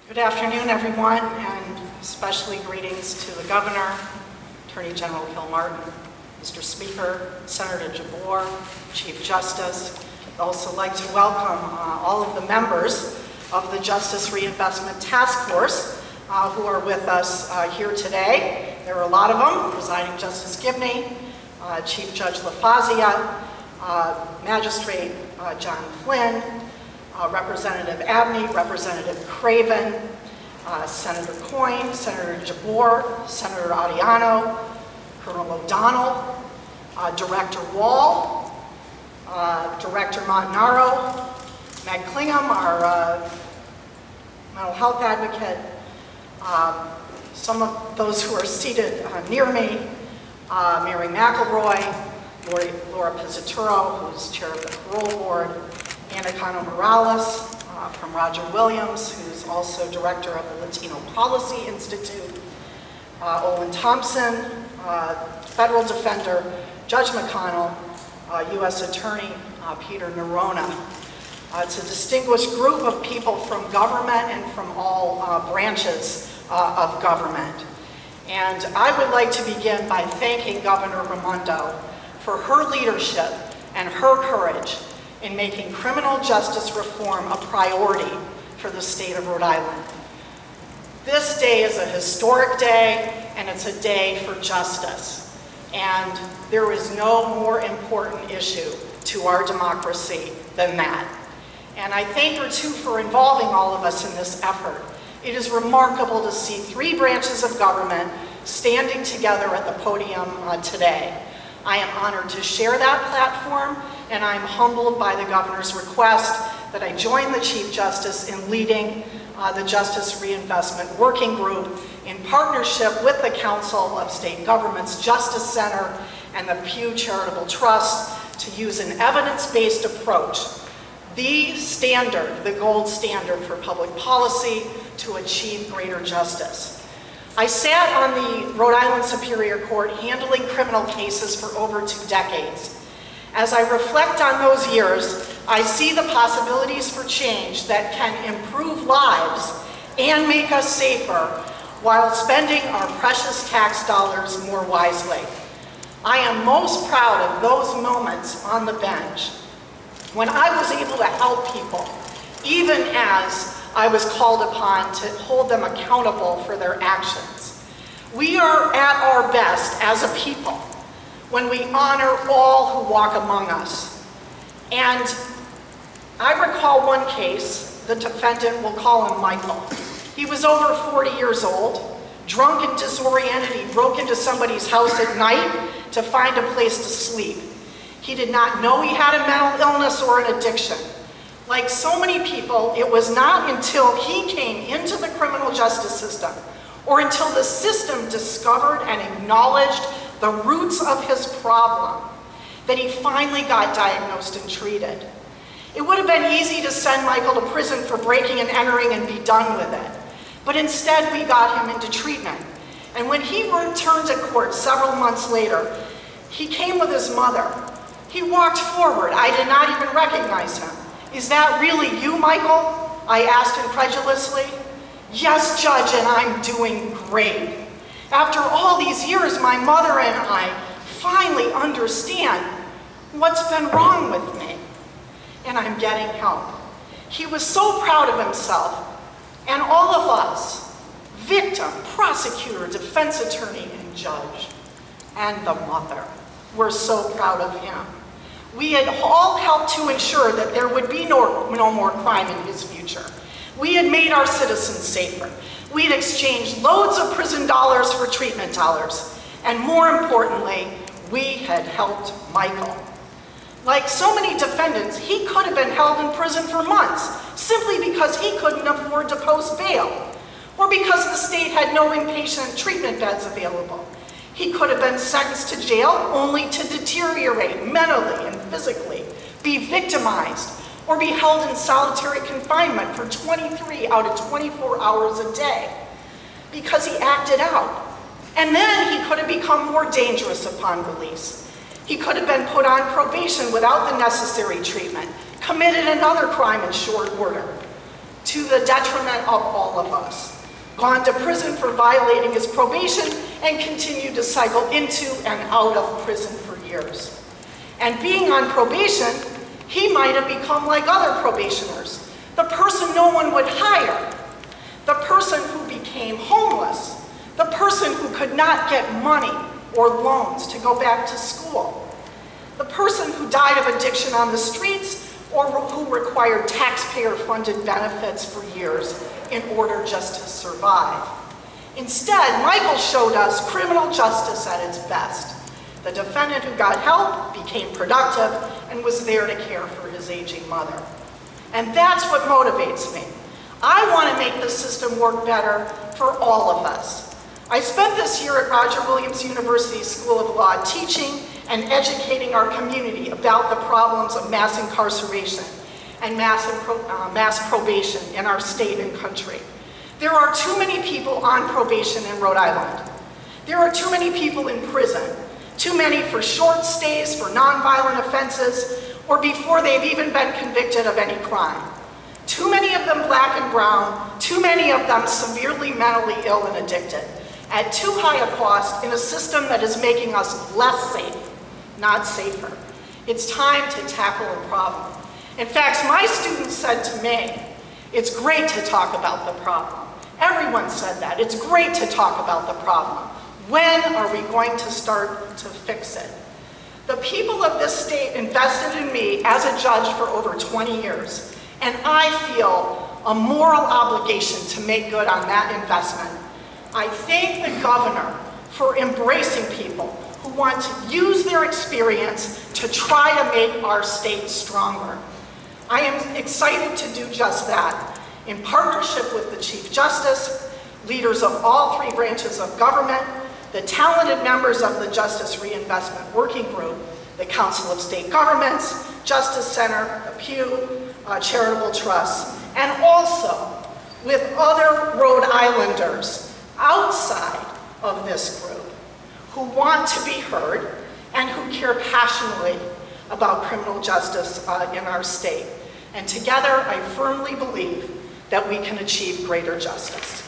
Good afternoon, everyone, and especially greetings to the Governor, Attorney General Martin, Mr. Speaker, Senator Jabbour, Chief Justice. I'd also like to welcome all of the members of the Justice Reinvestment Task Force who are with us here today. There are a lot of them: Presiding Justice Gibney, Chief Judge LaFazia, Magistrate John Flynn, Representative Abney, Representative Craven, Senator Coyne, Senator Jabbour, Senator Ariano, Colonel O'Donnell, Director Wall, Director Montanaro, Meg Klingham, our mental health advocate, some of those who are seated near me, Mary McElroy, Laura Pizzaturo, who's chair of the parole board, Ana Cano Morales from Roger Williams, who's also director of the Latino Policy Institute, Olin Thompson, federal defender, Judge McConnell, U.S. Attorney Peter Nerona. It's a distinguished group of people from government and from all branches of government. And I would like to begin by thanking Governor Raimondo for her leadership and her courage in making criminal justice reform a priority for the state of Rhode Island. This day is a historic day, and it's a day for justice. And there is no more important issue to our democracy than that. And I thank her too for involving all of us in this effort. It is remarkable to see three branches of government standing together at the podium today. I am honored to share that platform, and I'm humbled by the Governor's request that I join the Chief Justice in leading the Justice Reinvestment Working Group in partnership with the Council of State Governments Justice Center and the Pew Charitable Trust to use an evidence-based approach, the standard, the gold standard for public policy to achieve greater justice. I sat on the Rhode Island Superior Court handling criminal cases for over 2 decades. As I reflect on those years, I see the possibilities for change that can improve lives and make us safer while spending our precious tax dollars more wisely. I am most proud of those moments on the bench when I was able to help people, even as I was called upon to hold them accountable for their actions. We are at our best as a people when we honor all who walk among us. And I recall one case, the defendant, we'll call him Michael. He was over 40 years old, drunk and disoriented. He broke into somebody's house at night to find a place to sleep. He did not know he had a mental illness or an addiction. Like so many people, it was not until he came into the criminal justice system or until the system discovered and acknowledged the roots of his problem that he finally got diagnosed and treated. It would have been easy to send Michael to prison for breaking and entering and be done with it. But instead, we got him into treatment. And when he returned to court several months later, he came with his mother. He walked forward. I did not even recognize him. "Is that really you, Michael?" I asked incredulously. "Yes, Judge, and I'm doing great. After all these years, my mother and I finally understand what's been wrong with me, and I'm getting help." He was so proud of himself, and all of us, victim, prosecutor, defense attorney, and judge, and the mother, were so proud of him. We had all helped to ensure that there would be no more crime in his future. We had made our citizens safer. We had exchanged loads of prison dollars for treatment dollars. And more importantly, we had helped Michael. Like so many defendants, he could have been held in prison for months simply because he couldn't afford to post bail, or because the state had no inpatient treatment beds available. He could have been sentenced to jail only to deteriorate mentally and physically, be victimized, or be held in solitary confinement for 23 out of 24 hours a day because he acted out. And then he could have become more dangerous upon release. He could have been put on probation without the necessary treatment, committed another crime in short order. to the detriment of all of us. Gone to prison for violating his probation and continued to cycle into and out of prison for years. And being on probation, he might have become like other probationers, the person no one would hire, the person who became homeless, the person who could not get money or loans to go back to school, the person who died of addiction on the streets or who required taxpayer-funded benefits for years in order just to survive. Instead, Michael showed us criminal justice at its best. The defendant who got help became productive and was there to care for his aging mother. And that's what motivates me. I want to make the system work better for all of us. I spent this year at Roger Williams University School of Law teaching and educating our community about the problems of mass incarceration and mass probation in our state and country. There are too many people on probation in Rhode Island. There are too many people in prison, too many for short stays for nonviolent offenses or before they've even been convicted of any crime. Too many of them black and brown, too many of them severely mentally ill and addicted, at too high a cost in a system that is making us less safe, not safer. It's time to tackle the problem. In fact, my students said to me, it's great to talk about the problem. Everyone said that. It's great to talk about the problem. When are we going to start to fix it? The people of this state invested in me as a judge for over 20 years, and I feel a moral obligation to make good on that investment. I thank the governor for embracing people who want to use their experience to try to make our state stronger. I am excited to do just that, in partnership with the Chief Justice, leaders of all three branches of government, the talented members of the Justice Reinvestment Working Group, the Council of State Governments, Justice Center, the Pew Charitable Trust, and also with other Rhode Islanders outside of this group who want to be heard and who care passionately about criminal justice in our state. And together, I firmly believe that we can achieve greater justice.